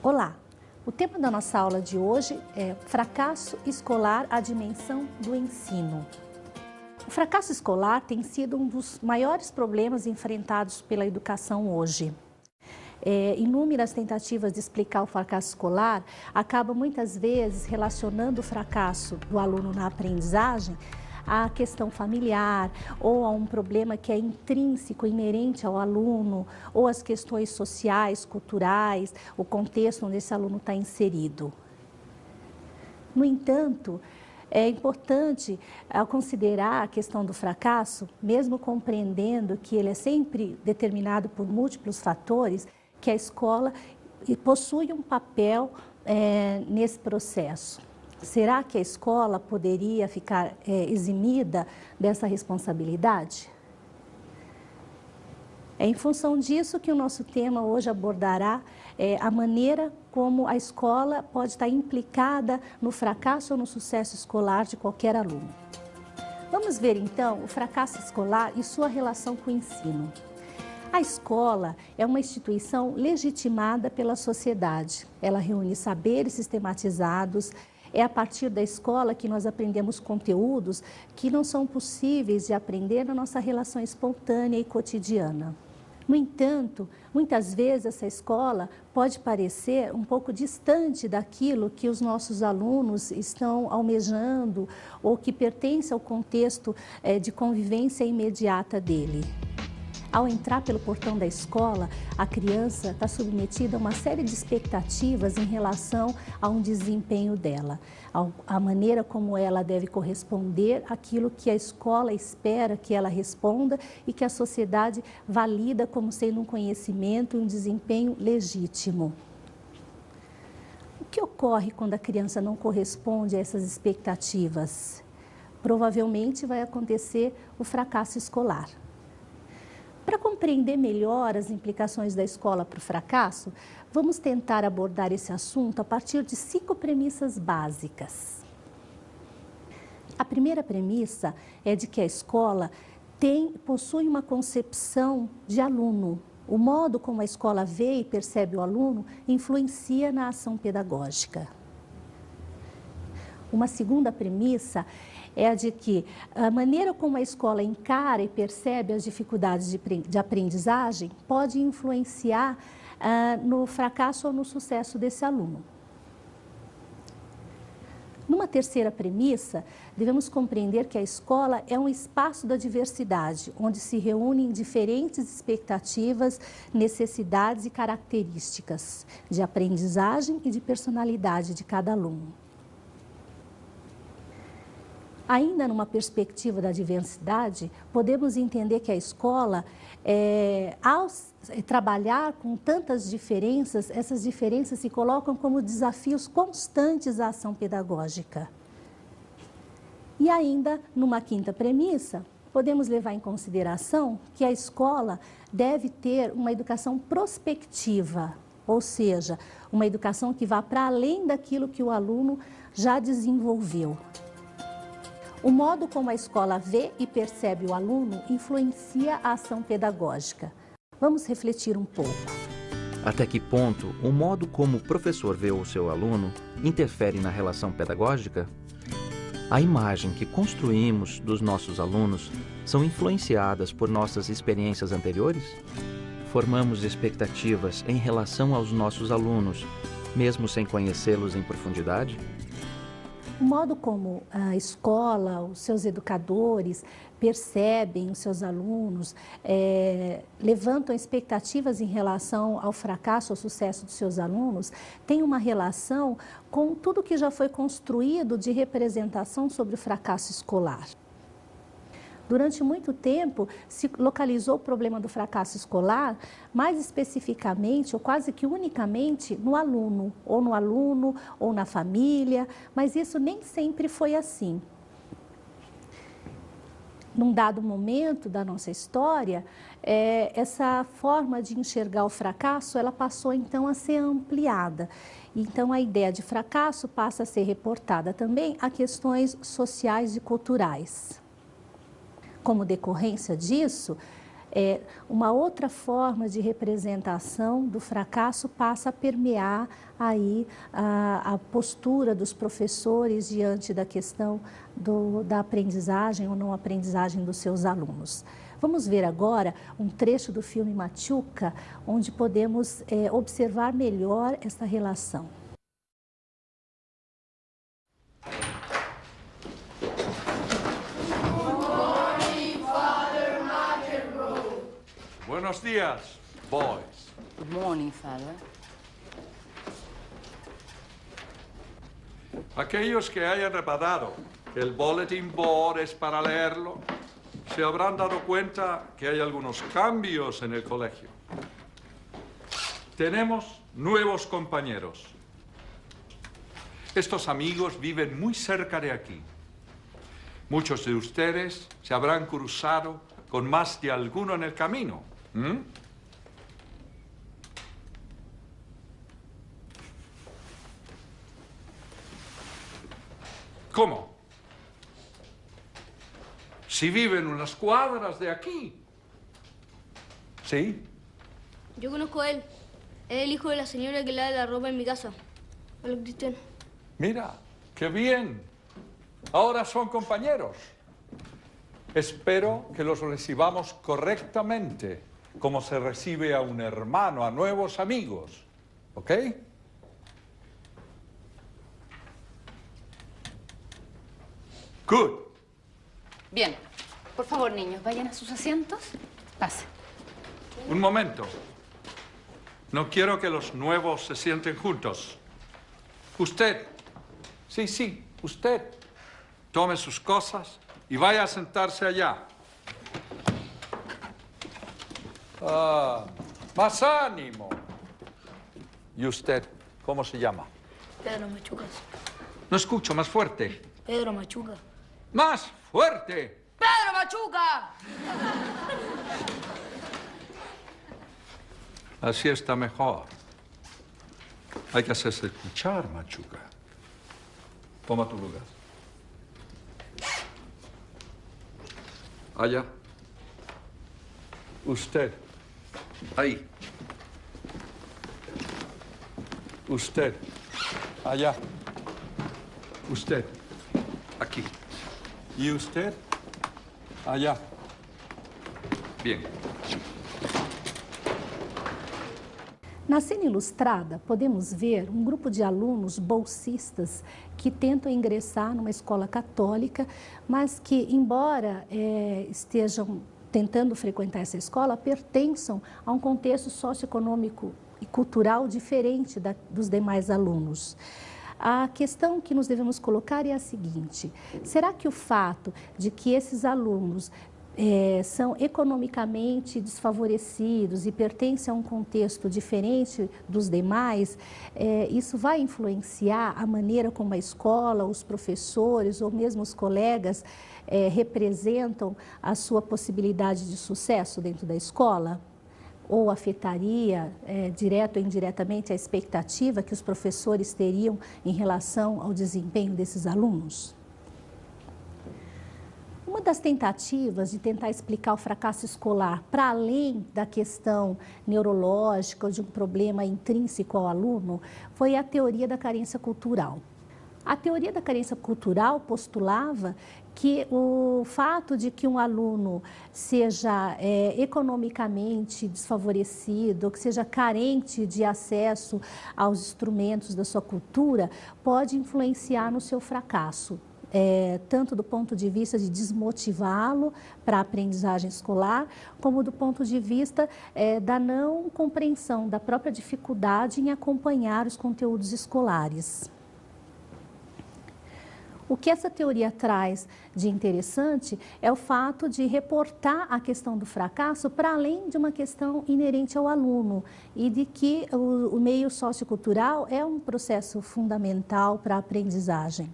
Olá! O tema da nossa aula de hoje é fracasso escolar, a dimensão do ensino. O fracasso escolar tem sido um dos maiores problemas enfrentados pela educação hoje. Inúmeras tentativas de explicar o fracasso escolar acabam muitas vezes relacionando o fracasso do aluno na aprendizagem à questão familiar ou a um problema que é intrínseco, inerente ao aluno, ou às questões sociais, culturais, o contexto onde esse aluno está inserido. No entanto, é importante, ao considerar a questão do fracasso, mesmo compreendendo que ele é sempre determinado por múltiplos fatores, que a escola possui um papel nesse processo. Será que a escola poderia ficar eximida dessa responsabilidade? É em função disso que o nosso tema hoje abordará a maneira como a escola pode estar implicada no fracasso ou no sucesso escolar de qualquer aluno. Vamos ver então o fracasso escolar e sua relação com o ensino. A escola é uma instituição legitimada pela sociedade. Ela reúne saberes sistematizados. É a partir da escola que nós aprendemos conteúdos que não são possíveis de aprender na nossa relação espontânea e cotidiana. No entanto, muitas vezes essa escola pode parecer um pouco distante daquilo que os nossos alunos estão almejando ou que pertence ao contexto de convivência imediata dele. Ao entrar pelo portão da escola, a criança está submetida a uma série de expectativas em relação a um desempenho dela, a maneira como ela deve corresponder àquilo que a escola espera que ela responda e que a sociedade valida como sendo um conhecimento e um desempenho legítimo. O que ocorre quando a criança não corresponde a essas expectativas? Provavelmente vai acontecer o fracasso escolar. Para compreender melhor as implicações da escola para o fracasso, vamos tentar abordar esse assunto a partir de 5 premissas básicas. A primeira premissa é de que a escola possui uma concepção de aluno. O modo como a escola vê e percebe o aluno influencia na ação pedagógica. Uma segunda premissa é a de que a maneira como a escola encara e percebe as dificuldades de aprendizagem pode influenciar no fracasso ou no sucesso desse aluno. Numa terceira premissa, devemos compreender que a escola é um espaço da diversidade, onde se reúnem diferentes expectativas, necessidades e características de aprendizagem e de personalidade de cada aluno. Ainda numa perspectiva da diversidade, podemos entender que a escola, ao trabalhar com tantas diferenças, essas diferenças se colocam como desafios constantes à ação pedagógica. E ainda, numa quinta premissa, podemos levar em consideração que a escola deve ter uma educação prospectiva, ou seja, uma educação que vá para além daquilo que o aluno já desenvolveu. O modo como a escola vê e percebe o aluno influencia a ação pedagógica. Vamos refletir um pouco. Até que ponto o modo como o professor vê o seu aluno interfere na relação pedagógica? A imagem que construímos dos nossos alunos são influenciadas por nossas experiências anteriores? Formamos expectativas em relação aos nossos alunos, mesmo sem conhecê-los em profundidade? O modo como a escola, os seus educadores percebem os seus alunos, levantam expectativas em relação ao fracasso ou sucesso dos seus alunos, tem uma relação com tudo que já foi construído de representação sobre o fracasso escolar. Durante muito tempo, se localizou o problema do fracasso escolar, mais especificamente, ou quase que unicamente, no aluno, ou na família, mas isso nem sempre foi assim. Num dado momento da nossa história, essa forma de enxergar o fracasso, ela passou então a ser ampliada. Então, a ideia de fracasso passa a ser reportada também a questões sociais e culturais. Como decorrência disso, uma outra forma de representação do fracasso passa a permear aí a postura dos professores diante da questão da aprendizagem ou não aprendizagem dos seus alunos. Vamos ver agora um trecho do filme Machuca, onde podemos observar melhor essa relação. Buenos días, boys. Good morning, Father. Aquellos que hayan reparado que el bulletin board es para leerlo, se habrán dado cuenta que hay algunos cambios en el colegio. Tenemos nuevos compañeros. Estos amigos viven muy cerca de aquí. Muchos de ustedes se habrán cruzado con más de alguno en el camino. ¿Cómo? Si viven unas cuadras de aquí. ¿Sí? Yo conozco a él. Es el hijo de la señora que lava la ropa en mi casa. Hola, Cristian. Mira, qué bien. Ahora son compañeros. Espero que los recibamos correctamente, como se recibe a un hermano, a nuevos amigos. ¿Ok? Good. Bien. Por favor, niños, vayan a sus asientos. Pase. Un momento. No quiero que los nuevos se sienten juntos. Usted, sí, usted, tome sus cosas y vaya a sentarse allá. Más ánimo. ¿Y usted, cómo se llama? Pedro Machucas. No escucho, más fuerte. Pedro Machuca. ¡Más fuerte! ¡Pedro Machuca! Así está mejor. Hay que hacerse escuchar, Machuca. Toma tu lugar. Allá. Usted. Ahí. Usted. Allá. Usted. Aquí. ¿Y usted? Allá. Bien. Na cena ilustrada, podemos ver um grupo de alunos bolsistas que tentam ingressar numa escola católica, mas que, embora estejam tentando frequentar essa escola, pertençam a um contexto socioeconômico e cultural diferente dos demais alunos. A questão que nos devemos colocar é a seguinte: será que o fato de que esses alunos são economicamente desfavorecidos e pertencem a um contexto diferente dos demais, isso vai influenciar a maneira como a escola, os professores ou mesmo os colegas representam a sua possibilidade de sucesso dentro da escola? Ou afetaria, direto ou indiretamente, a expectativa que os professores teriam em relação ao desempenho desses alunos? Uma das tentativas de tentar explicar o fracasso escolar para além da questão neurológica ou de um problema intrínseco ao aluno foi a teoria da carência cultural. A teoria da carência cultural postulava que o fato de que um aluno seja economicamente desfavorecido, ou que seja carente de acesso aos instrumentos da sua cultura, pode influenciar no seu fracasso. Tanto do ponto de vista de desmotivá-lo para a aprendizagem escolar, como do ponto de vista da não compreensão, da própria dificuldade em acompanhar os conteúdos escolares. O que essa teoria traz de interessante é o fato de reportar a questão do fracasso para além de uma questão inerente ao aluno e de que o meio sociocultural é um processo fundamental para a aprendizagem.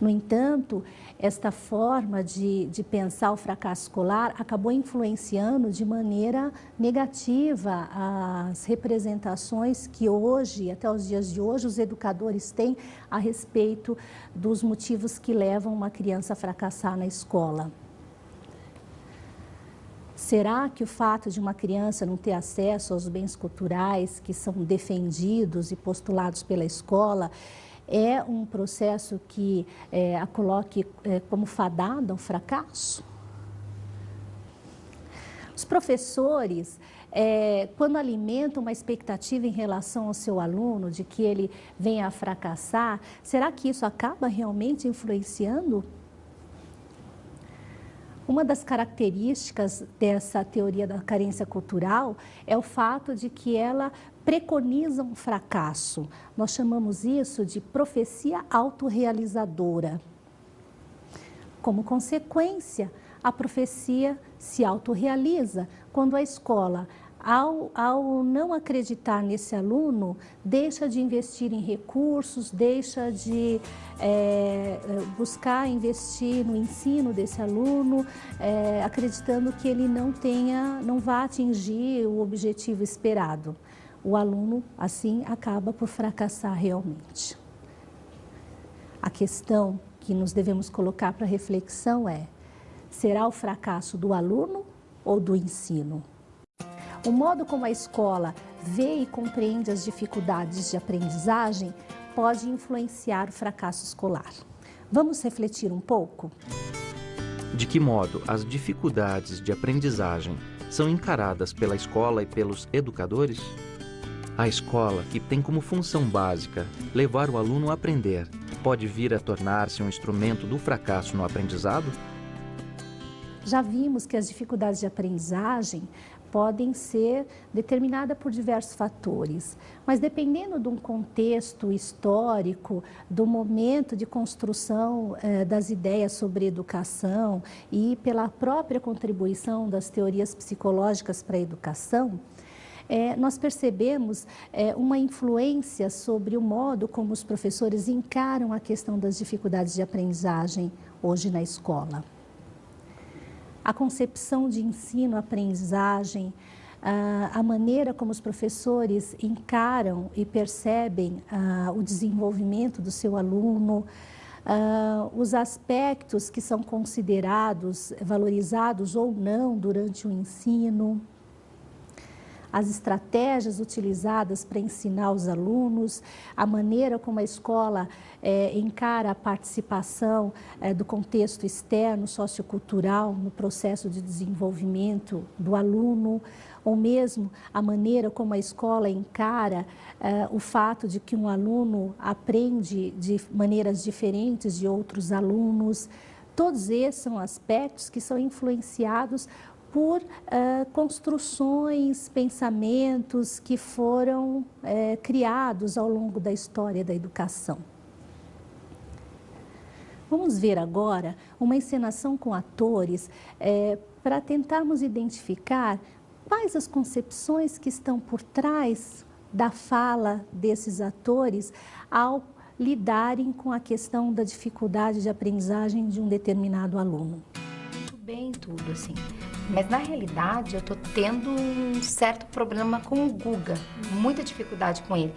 No entanto, esta forma de pensar o fracasso escolar acabou influenciando de maneira negativa as representações que hoje, até os dias de hoje, os educadores têm a respeito dos motivos que levam uma criança a fracassar na escola. Será que o fato de uma criança não ter acesso aos bens culturais que são defendidos e postulados pela escola é um processo que a coloque como fadada ao fracasso? Os professores, quando alimentam uma expectativa em relação ao seu aluno de que ele venha a fracassar, será que isso acaba realmente influenciando? Uma das características dessa teoria da carência cultural é o fato de que ela preconiza um fracasso. Nós chamamos isso de profecia autorrealizadora. Como consequência, a profecia se autorrealiza quando a escola, ao não acreditar nesse aluno, deixa de investir em recursos, deixa de buscar investir no ensino desse aluno, acreditando que ele não vai atingir o objetivo esperado. O aluno, assim, acaba por fracassar realmente. A questão que nos devemos colocar para reflexão é: será o fracasso do aluno ou do ensino? O modo como a escola vê e compreende as dificuldades de aprendizagem pode influenciar o fracasso escolar. Vamos refletir um pouco? De que modo as dificuldades de aprendizagem são encaradas pela escola e pelos educadores? A escola, que tem como função básica levar o aluno a aprender, pode vir a tornar-se um instrumento do fracasso no aprendizado? Já vimos que as dificuldades de aprendizagem podem ser determinadas por diversos fatores, mas dependendo de um contexto histórico, do momento de construção das ideias sobre educação e pela própria contribuição das teorias psicológicas para a educação, nós percebemos uma influência sobre o modo como os professores encaram a questão das dificuldades de aprendizagem hoje na escola. A concepção de ensino-aprendizagem, a maneira como os professores encaram e percebem o desenvolvimento do seu aluno, os aspectos que são considerados, valorizados ou não durante o ensino, as estratégias utilizadas para ensinar os alunos, a maneira como a escola encara a participação do contexto externo, sociocultural, no processo de desenvolvimento do aluno, ou mesmo a maneira como a escola encara o fato de que um aluno aprende de maneiras diferentes de outros alunos. Todos esses são aspectos que são influenciados por construções, pensamentos que foram criados ao longo da história da educação. Vamos ver agora uma encenação com atores para tentarmos identificar quais as concepções que estão por trás da fala desses atores ao lidarem com a questão da dificuldade de aprendizagem de um determinado aluno. Muito bem tudo, assim. Mas na realidade eu tô tendo um certo problema com o Guga, muita dificuldade com ele.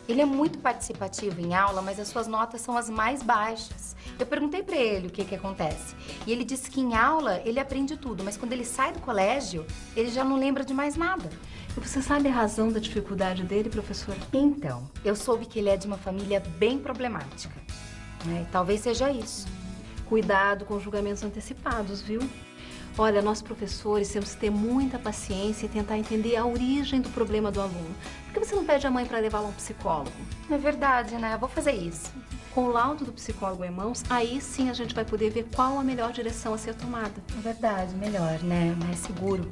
Ele é muito participativo em aula, mas as suas notas são as mais baixas. Eu perguntei pra ele o que acontece. E ele disse que em aula ele aprende tudo, mas quando ele sai do colégio, ele já não lembra de mais nada. E você sabe a razão da dificuldade dele, professora? Então, eu soube que ele é de uma família bem problemática. Talvez seja isso. Cuidado com julgamentos antecipados, viu? Olha, nós professores temos que ter muita paciência e tentar entender a origem do problema do aluno. Por que você não pede a mãe para levá-lo a um psicólogo? É verdade, né? Eu vou fazer isso. Com o laudo do psicólogo em mãos, aí sim a gente vai poder ver qual a melhor direção a ser tomada. É verdade, melhor, né? Mais seguro.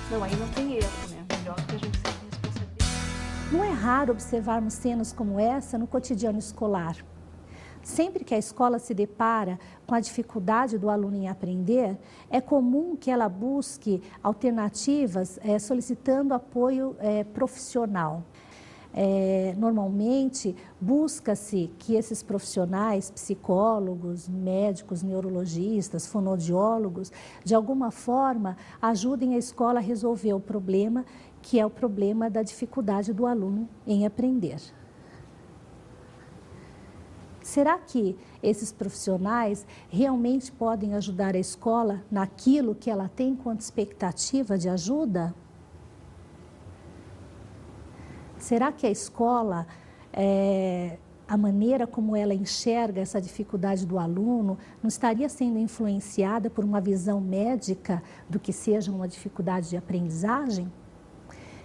Não, aí não tem erro, né? Melhor que a gente se responsabilize. Não é raro observarmos cenas como essa no cotidiano escolar. Sempre que a escola se depara com a dificuldade do aluno em aprender, é comum que ela busque alternativas solicitando apoio profissional. Normalmente, busca-se que esses profissionais, psicólogos, médicos, neurologistas, fonoaudiólogos, de alguma forma ajudem a escola a resolver o problema, que é o problema da dificuldade do aluno em aprender. Será que esses profissionais realmente podem ajudar a escola naquilo que ela tem quanto expectativa de ajuda? Será que a escola, a maneira como ela enxerga essa dificuldade do aluno, não estaria sendo influenciada por uma visão médica do que seja uma dificuldade de aprendizagem?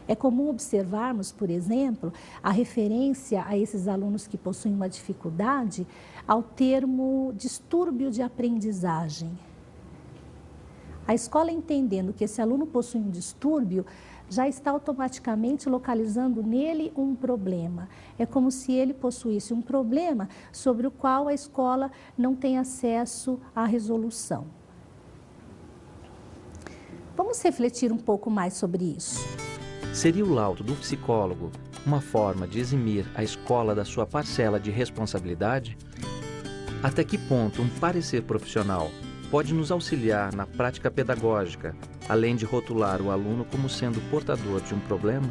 É comum observarmos, por exemplo, a referência a esses alunos que possuem uma dificuldade ao termo distúrbio de aprendizagem. A escola, entendendo que esse aluno possui um distúrbio, já está automaticamente localizando nele um problema. É como se ele possuísse um problema sobre o qual a escola não tem acesso à resolução. Vamos refletir um pouco mais sobre isso. Seria o laudo do psicólogo uma forma de eximir a escola da sua parcela de responsabilidade? Até que ponto um parecer profissional pode nos auxiliar na prática pedagógica, além de rotular o aluno como sendo portador de um problema?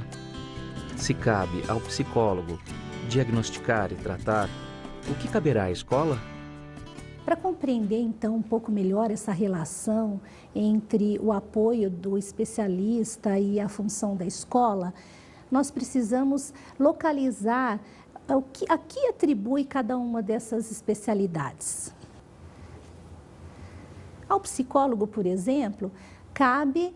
Se cabe ao psicólogo diagnosticar e tratar, o que caberá à escola? Para compreender, então, um pouco melhor essa relação entre o apoio do especialista e a função da escola, nós precisamos localizar a que atribui cada uma dessas especialidades. Ao psicólogo, por exemplo, cabe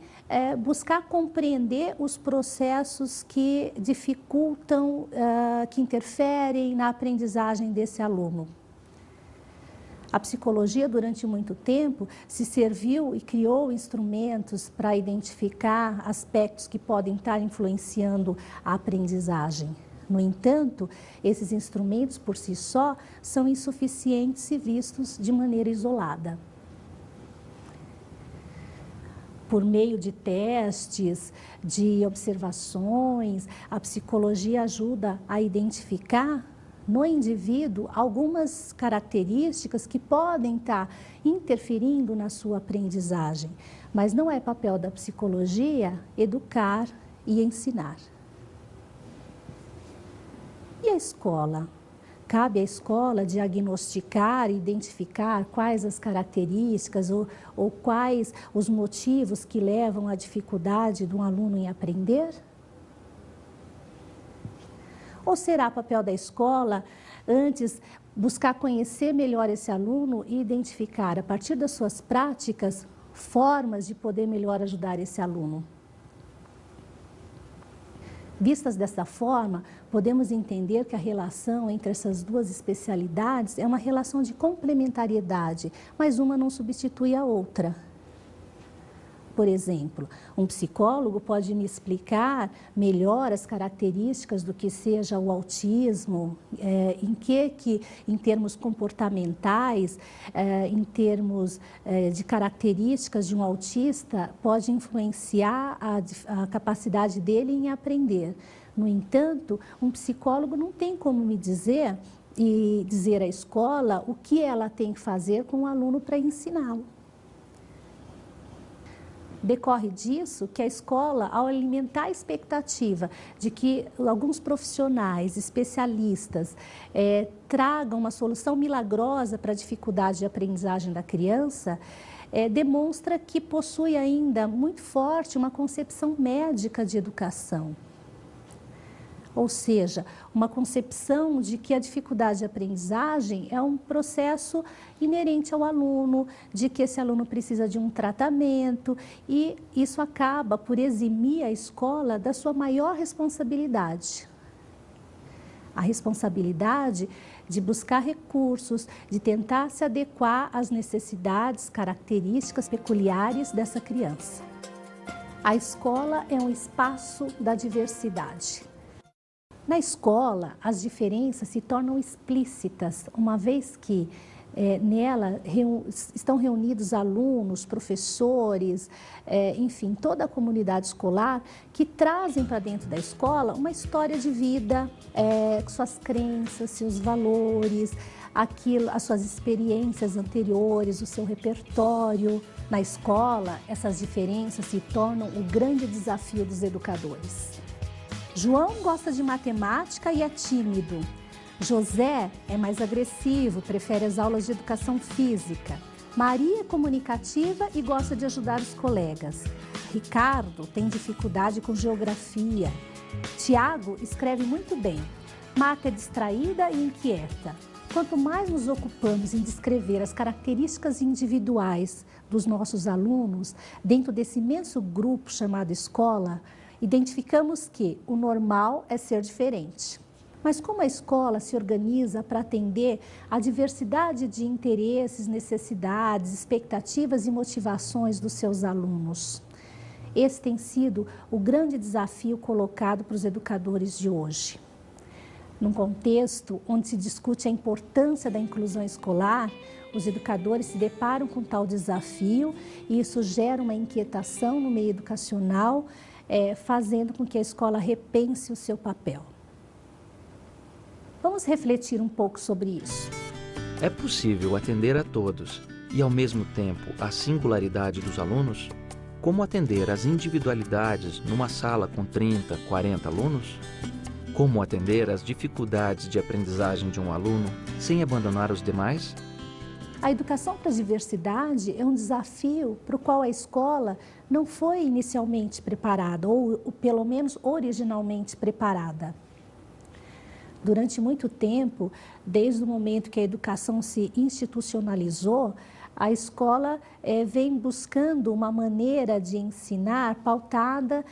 buscar compreender os processos que dificultam, que interferem na aprendizagem desse aluno. A psicologia, durante muito tempo, se serviu e criou instrumentos para identificar aspectos que podem estar influenciando a aprendizagem. No entanto, esses instrumentos, por si só, são insuficientes se vistos de maneira isolada. Por meio de testes, de observações, a psicologia ajuda a identificar no indivíduo algumas características que podem estar interferindo na sua aprendizagem, mas não é papel da psicologia educar e ensinar. E a escola? Cabe à escola diagnosticar e identificar quais as características ou quais os motivos que levam à dificuldade de um aluno em aprender? Ou será papel da escola, antes, buscar conhecer melhor esse aluno e identificar, a partir das suas práticas, formas de poder melhor ajudar esse aluno? Vistas dessa forma, podemos entender que a relação entre essas duas especialidades é uma relação de complementariedade, mas uma não substitui a outra. Por exemplo, um psicólogo pode me explicar melhor as características do que seja o autismo, em termos comportamentais, em termos de características de um autista, pode influenciar a capacidade dele em aprender. No entanto, um psicólogo não tem como me dizer e dizer à escola o que ela tem que fazer com o aluno para ensiná-lo. Decorre disso que a escola, ao alimentar a expectativa de que alguns profissionais, especialistas, tragam uma solução milagrosa para a dificuldade de aprendizagem da criança, demonstra que possui ainda muito forte uma concepção médica de educação. Ou seja, uma concepção de que a dificuldade de aprendizagem é um processo inerente ao aluno, de que esse aluno precisa de um tratamento, e isso acaba por eximir a escola da sua maior responsabilidade. A responsabilidade de buscar recursos, de tentar se adequar às necessidades, características peculiares dessa criança. A escola é um espaço da diversidade. Na escola, as diferenças se tornam explícitas, uma vez que nela estão reunidos alunos, professores, enfim, toda a comunidade escolar que trazem para dentro da escola uma história de vida, suas crenças, seus valores, as suas experiências anteriores, o seu repertório. Na escola, essas diferenças se tornam o grande desafio dos educadores. João gosta de matemática e é tímido. José é mais agressivo, prefere as aulas de educação física. Maria é comunicativa e gosta de ajudar os colegas. Ricardo tem dificuldade com geografia. Tiago escreve muito bem. Marta é distraída e inquieta. Quanto mais nos ocupamos em descrever as características individuais dos nossos alunos, dentro desse imenso grupo chamado escola, identificamos que o normal é ser diferente. Mas como a escola se organiza para atender a diversidade de interesses, necessidades, expectativas e motivações dos seus alunos? Esse tem sido o grande desafio colocado para os educadores de hoje. Num contexto onde se discute a importância da inclusão escolar, os educadores se deparam com tal desafio e isso gera uma inquietação no meio educacional, fazendo com que a escola repense o seu papel. Vamos refletir um pouco sobre isso. É possível atender a todos e, ao mesmo tempo, a singularidade dos alunos? Como atender às individualidades numa sala com 30, 40 alunos? Como atender às dificuldades de aprendizagem de um aluno sem abandonar os demais? A educação para a diversidade é um desafio para o qual a escola não foi inicialmente preparada, ou pelo menos originalmente preparada. Durante muito tempo, desde o momento que a educação se institucionalizou, a escola vem buscando uma maneira de ensinar pautada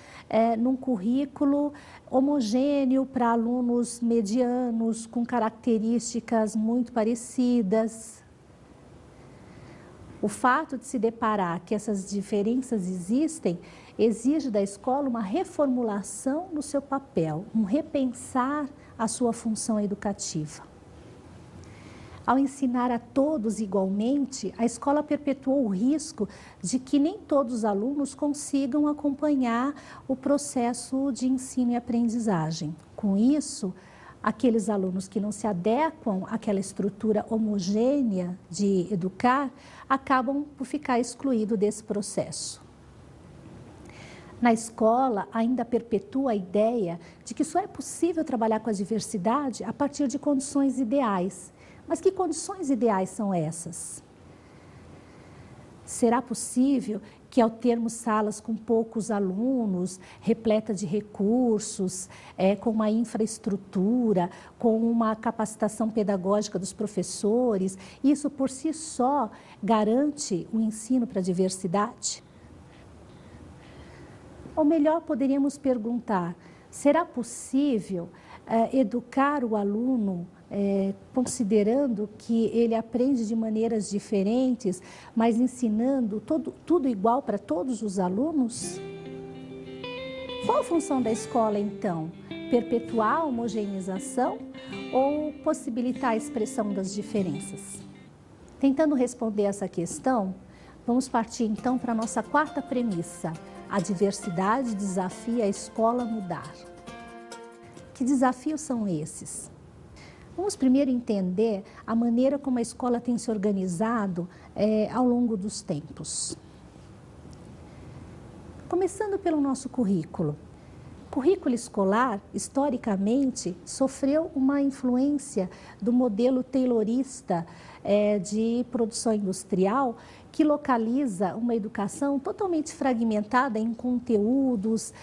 num currículo homogêneo para alunos medianos, com características muito parecidas. O fato de se deparar que essas diferenças existem exige da escola uma reformulação no seu papel, um repensar a sua função educativa. Ao ensinar a todos igualmente, a escola perpetuou o risco de que nem todos os alunos consigam acompanhar o processo de ensino e aprendizagem. Com isso, aqueles alunos que não se adequam àquela estrutura homogênea de educar, acabam por ficar excluídos desse processo. Na escola, ainda perpetua a ideia de que só é possível trabalhar com a diversidade a partir de condições ideais. Mas que condições ideais são essas? Será possível que, ao termos salas com poucos alunos, repleta de recursos, com uma infraestrutura, com uma capacitação pedagógica dos professores, isso por si só garante o ensino para a diversidade? Ou melhor, poderíamos perguntar, será possível educar o aluno considerando que ele aprende de maneiras diferentes, mas ensinando tudo igual para todos os alunos? Qual a função da escola, então? Perpetuar a homogeneização ou possibilitar a expressão das diferenças? Tentando responder essa questão, vamos partir então para a nossa quarta premissa. A diversidade desafia a escola a mudar. Que desafios são esses? Vamos primeiro entender a maneira como a escola tem se organizado ao longo dos tempos. Começando pelo nosso currículo. O currículo escolar, historicamente, sofreu uma influência do modelo taylorista de produção industrial, que localiza uma educação totalmente fragmentada em conteúdos,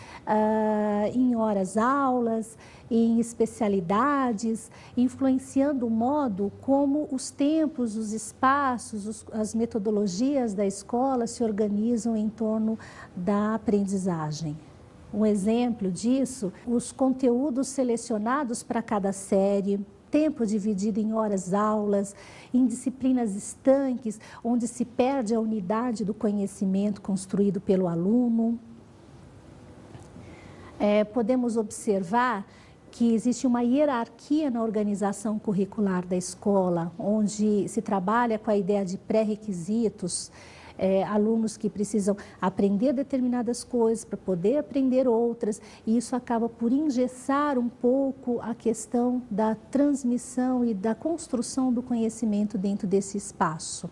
em horas-aulas, em especialidades, influenciando o modo como os tempos, os espaços, as metodologias da escola se organizam em torno da aprendizagem. Um exemplo disso, os conteúdos selecionados para cada série, tempo dividido em horas-aulas, em disciplinas estanques, onde se perde a unidade do conhecimento construído pelo aluno. Podemos observar que existe uma hierarquia na organização curricular da escola, onde se trabalha com a ideia de pré-requisitos, alunos que precisam aprender determinadas coisas para poder aprender outras, e isso acaba por engessar um pouco a questão da transmissão e da construção do conhecimento dentro desse espaço.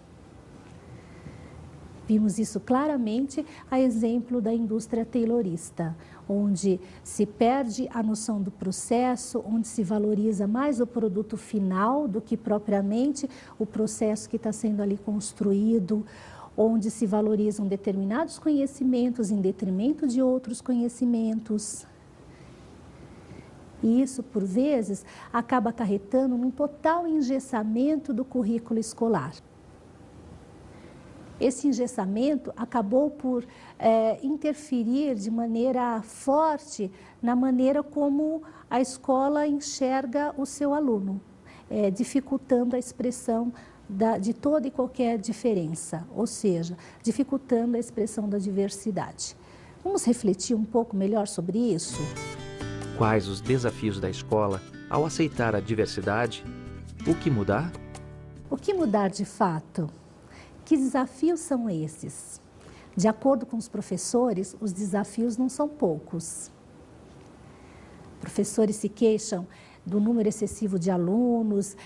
Vimos isso claramente a exemplo da indústria taylorista, onde se perde a noção do processo, onde se valoriza mais o produto final do que propriamente o processo que está sendo ali construído, onde se valorizam determinados conhecimentos em detrimento de outros conhecimentos. E isso, por vezes, acaba acarretando num total engessamento do currículo escolar. Esse engessamento acabou por interferir de maneira forte na maneira como a escola enxerga o seu aluno, dificultando a expressão de toda e qualquer diferença, ou seja, dificultando a expressão da diversidade. Vamos refletir um pouco melhor sobre isso? Quais os desafios da escola ao aceitar a diversidade? O que mudar? O que mudar de fato? Que desafios são esses? De acordo com os professores, os desafios não são poucos. Professores se queixam do número excessivo de alunos,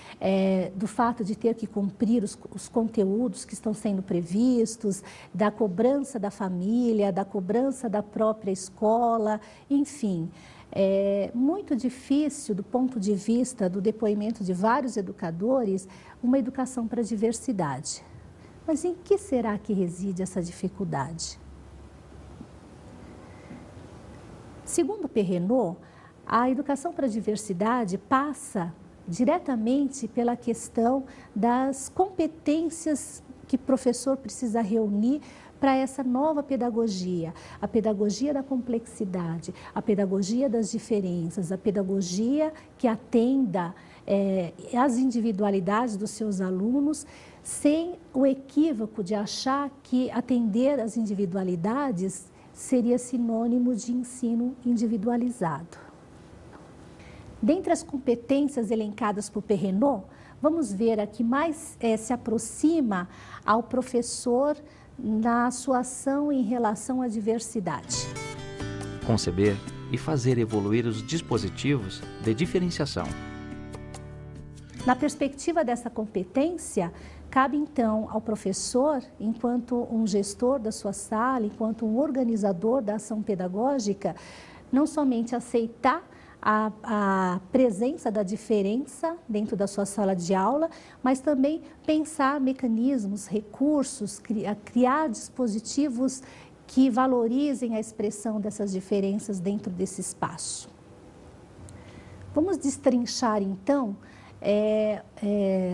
do fato de ter que cumprir os conteúdos que estão sendo previstos, da cobrança da família, da cobrança da própria escola, enfim. É muito difícil, do ponto de vista do depoimento de vários educadores, uma educação para a diversidade. Mas em que será que reside essa dificuldade? Segundo Perrenot, a educação para a diversidade passa diretamente pela questão das competências que o professor precisa reunir para essa nova pedagogia, a pedagogia da complexidade, a pedagogia das diferenças, a pedagogia que atenda às individualidades dos seus alunos, sem o equívoco de achar que atender às individualidades seria sinônimo de ensino individualizado. Dentre as competências elencadas por Perrenot, vamos ver a que mais se aproxima ao professor na sua ação em relação à diversidade. Conceber e fazer evoluir os dispositivos de diferenciação. Na perspectiva dessa competência, cabe então ao professor, enquanto um gestor da sua sala, enquanto um organizador da ação pedagógica, não somente aceitar a presença da diferença dentro da sua sala de aula, mas também pensar mecanismos, recursos, criar dispositivos que valorizem a expressão dessas diferenças dentro desse espaço. Vamos destrinchar então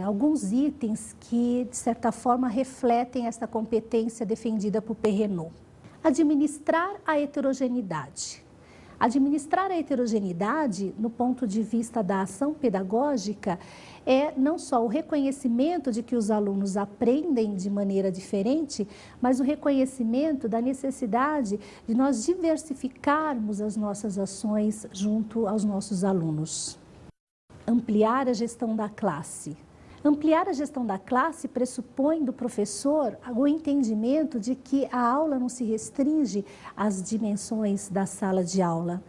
alguns itens que, de certa forma, refletem essa competência defendida por Perrenot. Administrar a heterogeneidade. Administrar a heterogeneidade, no ponto de vista da ação pedagógica, é não só o reconhecimento de que os alunos aprendem de maneira diferente, mas o reconhecimento da necessidade de nós diversificarmos as nossas ações junto aos nossos alunos. Ampliar a gestão da classe. Ampliar a gestão da classe pressupõe do professor o entendimento de que a aula não se restringe às dimensões da sala de aula.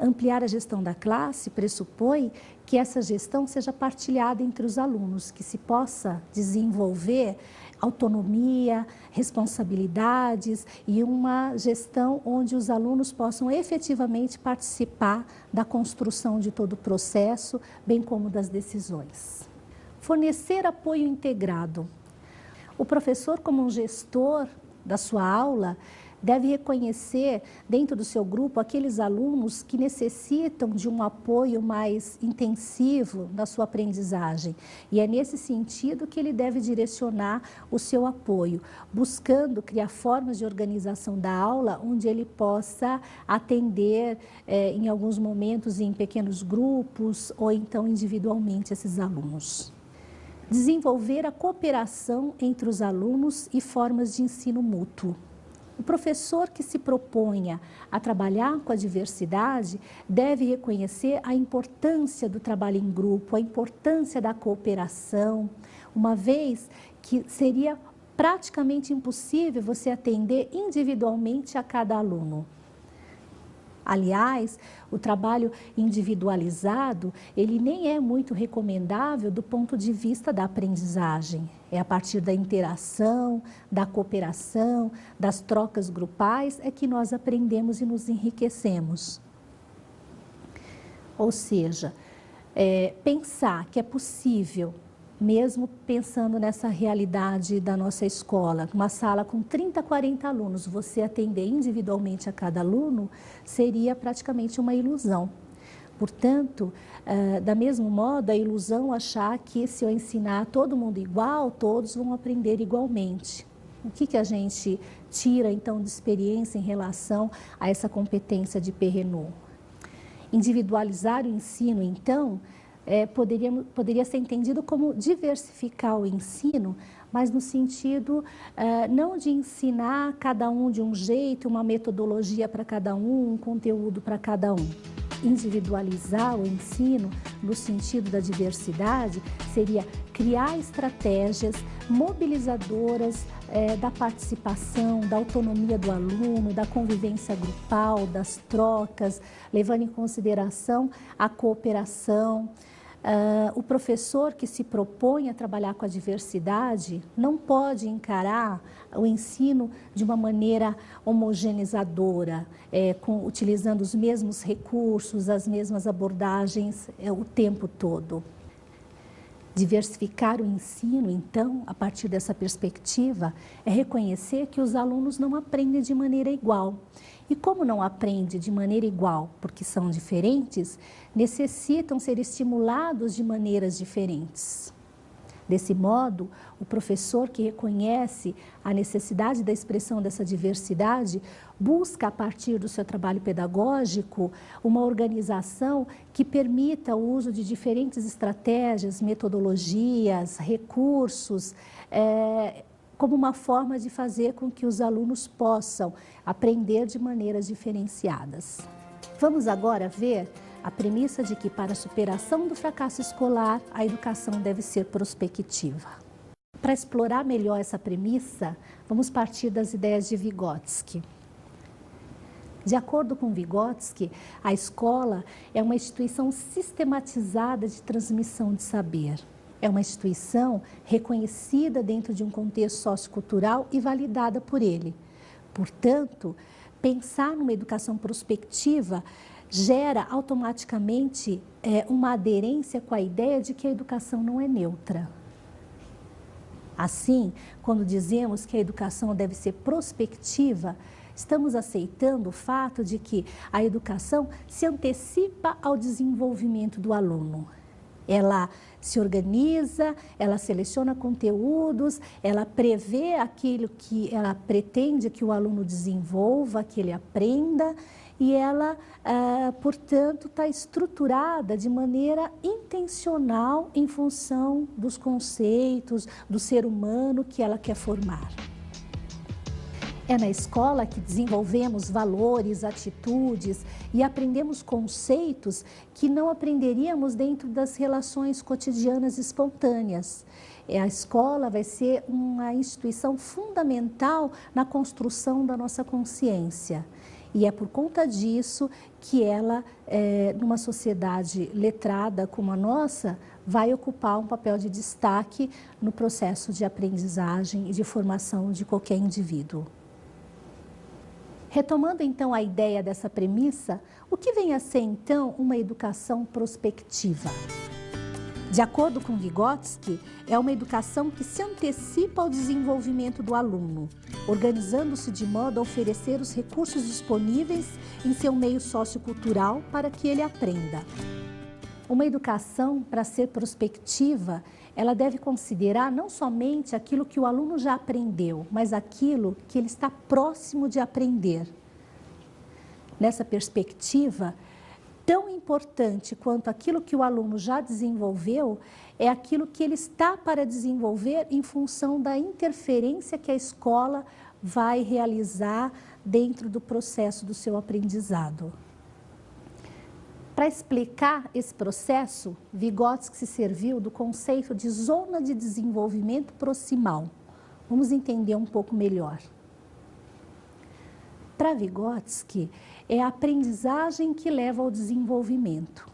Ampliar a gestão da classe pressupõe que essa gestão seja partilhada entre os alunos, que se possa desenvolver autonomia, responsabilidades e uma gestão onde os alunos possam efetivamente participar da construção de todo o processo, bem como das decisões. Fornecer apoio integrado. O professor, como um gestor da sua aula, deve reconhecer dentro do seu grupo aqueles alunos que necessitam de um apoio mais intensivo na sua aprendizagem. E é nesse sentido que ele deve direcionar o seu apoio, buscando criar formas de organização da aula onde ele possa atender em alguns momentos em pequenos grupos ou então individualmente esses alunos. Desenvolver a cooperação entre os alunos e formas de ensino mútuo. O professor que se proponha a trabalhar com a diversidade deve reconhecer a importância do trabalho em grupo, a importância da cooperação, uma vez que seria praticamente impossível você atender individualmente a cada aluno. Aliás, o trabalho individualizado, ele nem é muito recomendável do ponto de vista da aprendizagem. É a partir da interação, da cooperação, das trocas grupais, é que nós aprendemos e nos enriquecemos. Ou seja, pensar que é possível, mesmo pensando nessa realidade da nossa escola, uma sala com 30, 40 alunos, você atender individualmente a cada aluno, seria praticamente uma ilusão. Portanto, da mesmo modo, a ilusão achar que se eu ensinar todo mundo igual, todos vão aprender igualmente. O que a gente tira, então, de experiência em relação a essa competência de Perrenot? Individualizar o ensino, então, poderia ser entendido como diversificar o ensino, mas no sentido não de ensinar cada um de um jeito, uma metodologia para cada um conteúdo para cada um. Individualizar o ensino, no sentido da diversidade, seria criar estratégias mobilizadoras da participação, da autonomia do aluno, da convivência grupal, das trocas, levando em consideração a cooperação. O professor que se propõe a trabalhar com a diversidade não pode encarar o ensino de uma maneira homogeneizadora, utilizando os mesmos recursos, as mesmas abordagens o tempo todo. Diversificar o ensino, então, a partir dessa perspectiva, é reconhecer que os alunos não aprendem de maneira igual. E como não aprendem de maneira igual, porque são diferentes, necessitam ser estimulados de maneiras diferentes. Desse modo, o professor que reconhece a necessidade da expressão dessa diversidade busca, a partir do seu trabalho pedagógico, uma organização que permita o uso de diferentes estratégias, metodologias, recursos, como uma forma de fazer com que os alunos possam aprender de maneiras diferenciadas. Vamos agora ver a premissa de que, para a superação do fracasso escolar, a educação deve ser prospectiva. Para explorar melhor essa premissa, vamos partir das ideias de Vygotsky. De acordo com Vygotsky, a escola é uma instituição sistematizada de transmissão de saber. É uma instituição reconhecida dentro de um contexto sociocultural e validada por ele. Portanto, pensar numa educação prospectiva gera automaticamente uma aderência com a ideia de que a educação não é neutra. Assim, quando dizemos que a educação deve ser prospectiva, estamos aceitando o fato de que a educação se antecipa ao desenvolvimento do aluno. Ela se organiza, ela seleciona conteúdos, ela prevê aquilo que ela pretende que o aluno desenvolva, que ele aprenda, e ela, portanto, está estruturada de maneira intencional em função dos conceitos do ser humano que ela quer formar. É na escola que desenvolvemos valores, atitudes e aprendemos conceitos que não aprenderíamos dentro das relações cotidianas espontâneas. A escola vai ser uma instituição fundamental na construção da nossa consciência. E é por conta disso que ela, numa sociedade letrada como a nossa, vai ocupar um papel de destaque no processo de aprendizagem e de formação de qualquer indivíduo. Retomando então a ideia dessa premissa, o que vem a ser então uma educação prospectiva? De acordo com Vygotsky, é uma educação que se antecipa ao desenvolvimento do aluno, organizando-se de modo a oferecer os recursos disponíveis em seu meio sociocultural para que ele aprenda. Uma educação, para ser prospectiva, ela deve considerar não somente aquilo que o aluno já aprendeu, mas aquilo que ele está próximo de aprender. Nessa perspectiva, tão importante quanto aquilo que o aluno já desenvolveu é aquilo que ele está para desenvolver em função da interferência que a escola vai realizar dentro do processo do seu aprendizado. Para explicar esse processo, Vygotsky se serviu do conceito de zona de desenvolvimento proximal. Vamos entender um pouco melhor. Para Vygotsky, é a aprendizagem que leva ao desenvolvimento.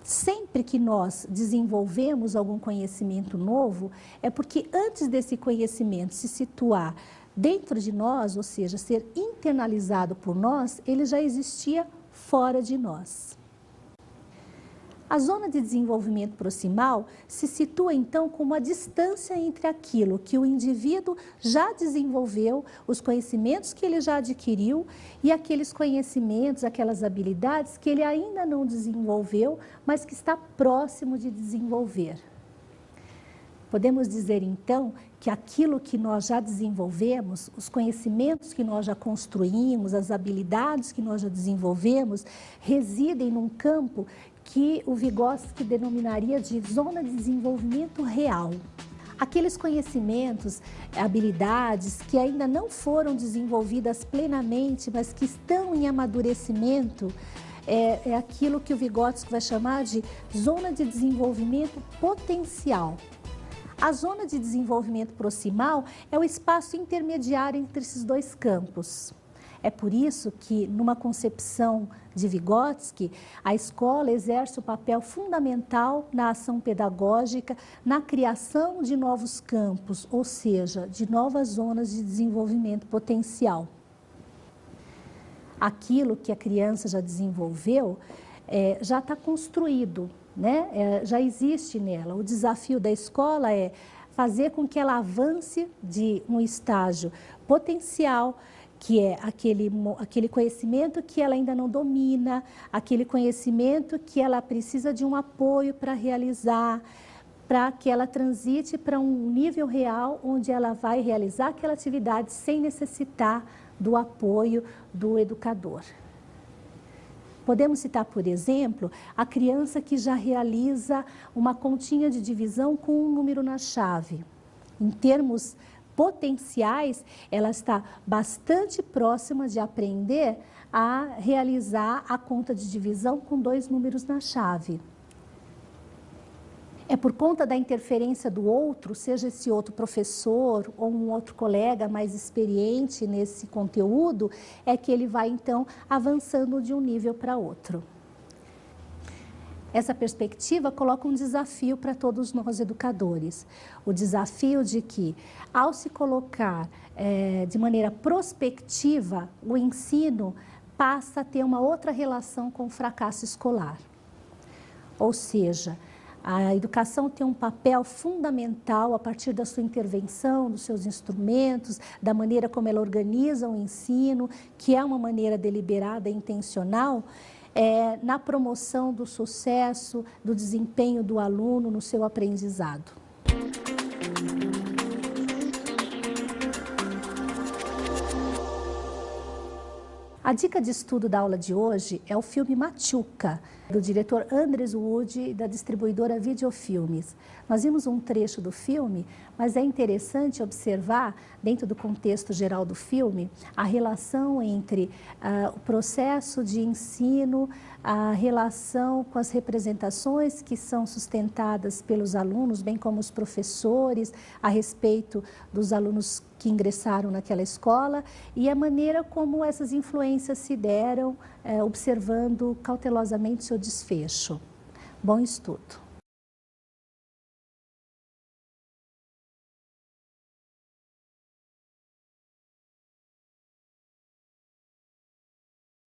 Sempre que nós desenvolvemos algum conhecimento novo, é porque antes desse conhecimento se situar dentro de nós, ou seja, ser internalizado por nós, ele já existia fora de nós. A zona de desenvolvimento proximal se situa então como a distância entre aquilo que o indivíduo já desenvolveu, os conhecimentos que ele já adquiriu e aqueles conhecimentos, aquelas habilidades que ele ainda não desenvolveu, mas que está próximo de desenvolver. Podemos dizer então que aquilo que nós já desenvolvemos, os conhecimentos que nós já construímos, as habilidades que nós já desenvolvemos, residem num campo que o Vygotsky denominaria de zona de desenvolvimento real. Aqueles conhecimentos, habilidades que ainda não foram desenvolvidas plenamente, mas que estão em amadurecimento, é aquilo que o Vygotsky vai chamar de zona de desenvolvimento potencial. A zona de desenvolvimento proximal é o espaço intermediário entre esses dois campos. É por isso que, numa concepção de Vygotsky, a escola exerce o papel fundamental na ação pedagógica, na criação de novos campos, ou seja, de novas zonas de desenvolvimento potencial. Aquilo que a criança já desenvolveu já está construído, né? Já existe nela. O desafio da escola é fazer com que ela avance de um estágio potencial, que é aquele conhecimento que ela ainda não domina, aquele conhecimento que ela precisa de um apoio para realizar, para que ela transite para um nível real onde ela vai realizar aquela atividade sem necessitar do apoio do educador. Podemos citar, por exemplo, a criança que já realiza uma continha de divisão com um número na chave. Em termos potenciais, ela está bastante próxima de aprender a realizar a conta de divisão com 2 números na chave. É por conta da interferência do outro, seja esse outro professor ou um outro colega mais experiente nesse conteúdo, é que ele vai então avançando de um nível para outro. Essa perspectiva coloca um desafio para todos nós educadores. O desafio de que, ao se colocar de maneira prospectiva, o ensino passa a ter uma outra relação com o fracasso escolar. Ou seja, a educação tem um papel fundamental a partir da sua intervenção, dos seus instrumentos, da maneira como ela organiza o ensino, que é uma maneira deliberada e intencional, na promoção do sucesso, do desempenho do aluno no seu aprendizado. A dica de estudo da aula de hoje é o filme Machuca, do diretor Andres Wood e da distribuidora Videofilmes. Nós vimos um trecho do filme, mas é interessante observar, dentro do contexto geral do filme, a relação entre o processo de ensino, a relação com as representações que são sustentadas pelos alunos, bem como os professores, a respeito dos alunos que ingressaram naquela escola e a maneira como essas influências se deram, observando cautelosamente seu desfecho. Bom estudo!